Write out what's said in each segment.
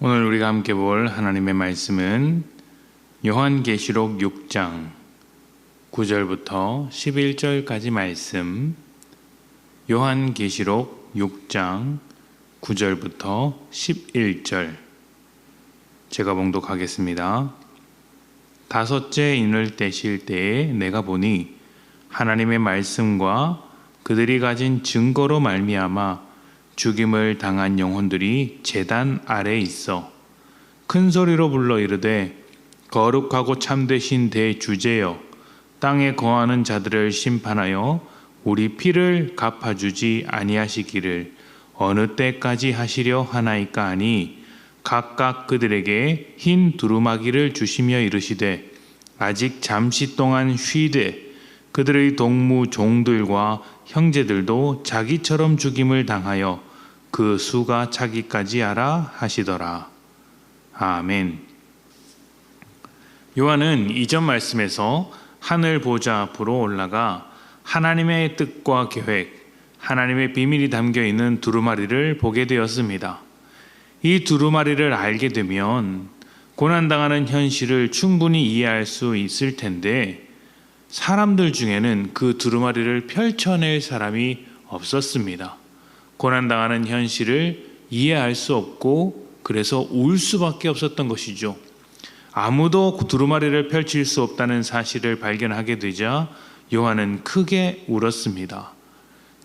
오늘 우리가 함께 볼 하나님의 말씀은 요한계시록 6장 9절부터 11절까지 말씀, 요한계시록 6장 9절부터 11절 제가 봉독하겠습니다. 다섯째 인을 떼실 때에 내가 보니 하나님의 말씀과 그들이 가진 증거로 말미암아 죽임을 당한 영혼들이 제단 아래 있어 큰 소리로 불러 이르되 거룩하고 참되신 대주제여, 땅에 거하는 자들을 심판하여 우리 피를 갚아주지 아니하시기를 어느 때까지 하시려 하나이까 하니, 각각 그들에게 흰 두루마기를 주시며 이르시되 아직 잠시 동안 쉬되 그들의 동무 종들과 형제들도 자기처럼 죽임을 당하여 그 수가 차기까지 하라 하시더라. 아멘. 요한은 이전 말씀에서 하늘 보좌 앞으로 올라가 하나님의 뜻과 계획, 하나님의 비밀이 담겨 있는 두루마리를 보게 되었습니다. 이 두루마리를 알게 되면 고난당하는 현실을 충분히 이해할 수 있을 텐데, 사람들 중에는 그 두루마리를 펼쳐낼 사람이 없었습니다. 고난당하는 현실을 이해할 수 없고 그래서 울 수밖에 없었던 것이죠. 아무도 두루마리를 펼칠 수 없다는 사실을 발견하게 되자 요한은 크게 울었습니다.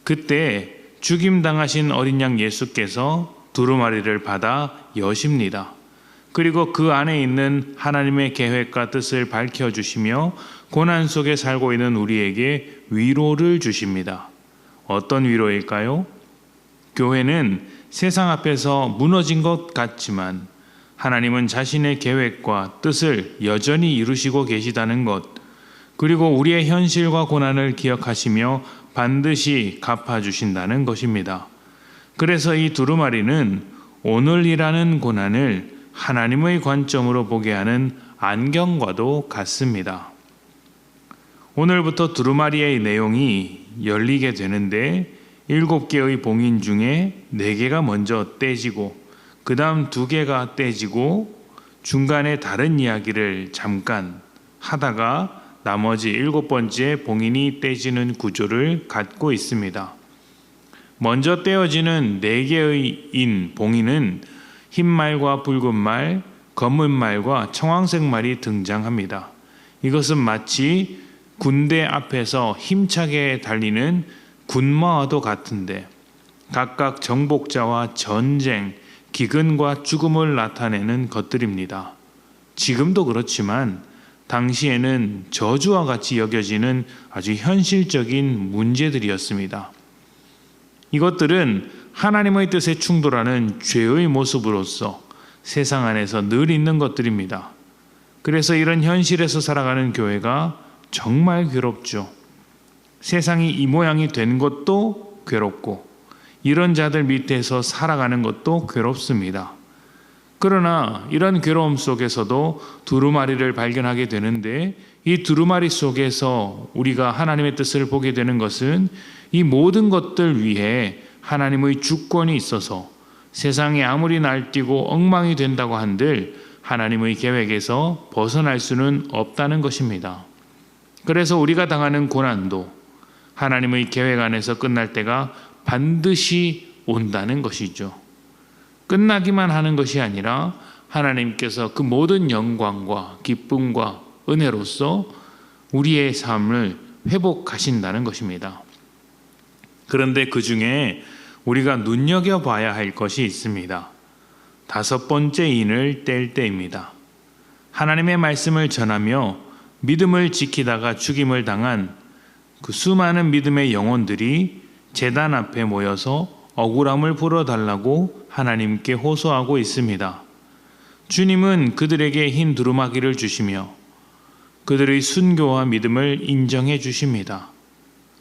그때 죽임당하신 어린 양 예수께서 두루마리를 받아 여십니다. 그리고 그 안에 있는 하나님의 계획과 뜻을 밝혀주시며 고난 속에 살고 있는 우리에게 위로를 주십니다. 어떤 위로일까요? 교회는 세상 앞에서 무너진 것 같지만 하나님은 자신의 계획과 뜻을 여전히 이루시고 계시다는 것, 그리고 우리의 현실과 고난을 기억하시며 반드시 갚아주신다는 것입니다. 그래서 이 두루마리는 오늘이라는 고난을 하나님의 관점으로 보게 하는 안경과도 같습니다. 오늘부터 두루마리의 내용이 열리게 되는데 7개의 봉인 중에 4개가 먼저 떼지고 그 다음 2개가 떼지고 중간에 다른 이야기를 잠깐 하다가 나머지 7번째 봉인이 떼지는 구조를 갖고 있습니다. 먼저 떼어지는 4개의 인 봉인은 흰 말과 붉은 말, 검은 말과 청황색 말이 등장합니다. 이것은 마치 군대 앞에서 힘차게 달리는 군마와도 같은데 각각 정복자와 전쟁, 기근과 죽음을 나타내는 것들입니다. 지금도 그렇지만 당시에는 저주와 같이 여겨지는 아주 현실적인 문제들이었습니다. 이것들은 하나님의 뜻에 충돌하는 죄의 모습으로서 세상 안에서 늘 있는 것들입니다. 그래서 이런 현실에서 살아가는 교회가 정말 괴롭죠. 세상이 이 모양이 된 것도 괴롭고 이런 자들 밑에서 살아가는 것도 괴롭습니다. 그러나 이런 괴로움 속에서도 두루마리를 발견하게 되는데, 이 두루마리 속에서 우리가 하나님의 뜻을 보게 되는 것은 이 모든 것들 위에 하나님의 주권이 있어서 세상이 아무리 날뛰고 엉망이 된다고 한들 하나님의 계획에서 벗어날 수는 없다는 것입니다. 그래서 우리가 당하는 고난도 하나님의 계획 안에서 끝날 때가 반드시 온다는 것이죠. 끝나기만 하는 것이 아니라 하나님께서 그 모든 영광과 기쁨과 은혜로서 우리의 삶을 회복하신다는 것입니다. 그런데 그 중에 우리가 눈여겨봐야 할 것이 있습니다. 5번째 인을 뗄 때입니다. 하나님의 말씀을 전하며 믿음을 지키다가 죽임을 당한 그 수많은 믿음의 영혼들이 제단 앞에 모여서 억울함을 풀어달라고 하나님께 호소하고 있습니다. 주님은 그들에게 흰 두루마기를 주시며 그들의 순교와 믿음을 인정해 주십니다.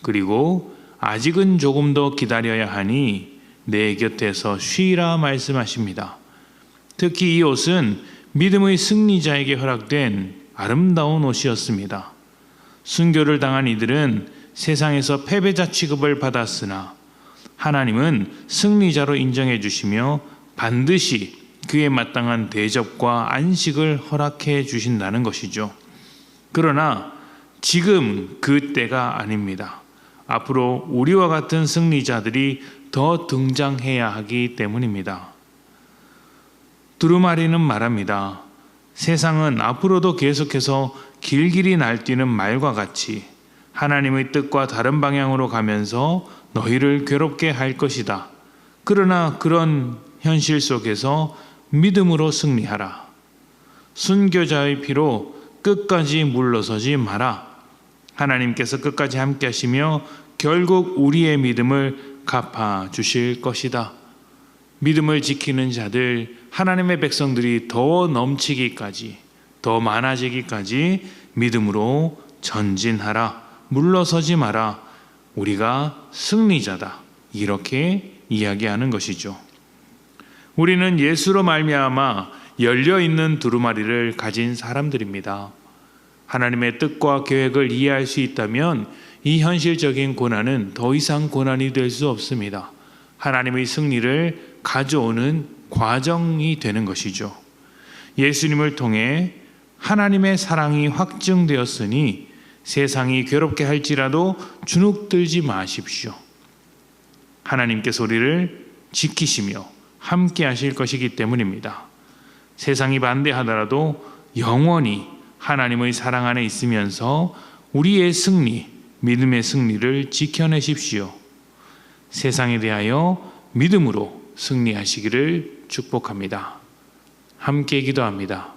그리고 아직은 조금 더 기다려야 하니 내 곁에서 쉬라 말씀하십니다. 특히 이 옷은 믿음의 승리자에게 허락된 아름다운 옷이었습니다. 순교를 당한 이들은 세상에서 패배자 취급을 받았으나 하나님은 승리자로 인정해 주시며 반드시 그에 마땅한 대접과 안식을 허락해 주신다는 것이죠. 그러나 지금 그 때가 아닙니다. 앞으로 우리와 같은 승리자들이 더 등장해야 하기 때문입니다. 두루마리는 말합니다. 세상은 앞으로도 계속해서 길길이 날뛰는 말과 같이 하나님의 뜻과 다른 방향으로 가면서 너희를 괴롭게 할 것이다. 그러나 그런 현실 속에서 믿음으로 승리하라. 순교자의 피로 끝까지 물러서지 마라. 하나님께서 끝까지 함께 하시며 결국 우리의 믿음을 갚아 주실 것이다. 믿음을 지키는 자들, 하나님의 백성들이 더 넘치기까지, 더 많아지기까지 믿음으로 전진하라. 물러서지 마라. 우리가 승리자다. 이렇게 이야기하는 것이죠. 우리는 예수로 말미암아 열려있는 두루마리를 가진 사람들입니다. 하나님의 뜻과 계획을 이해할 수 있다면 이 현실적인 고난은 더 이상 고난이 될 수 없습니다. 하나님의 승리를 가져오는 과정이 되는 것이죠. 예수님을 통해 하나님의 사랑이 확증되었으니 세상이 괴롭게 할지라도 주눅들지 마십시오. 하나님께서 우리를 지키시며 함께 하실 것이기 때문입니다. 세상이 반대하더라도 영원히 하나님의 사랑 안에 있으면서 우리의 승리, 믿음의 승리를 지켜내십시오. 세상에 대하여 믿음으로 승리하시기를 축복합니다. 함께 기도합니다.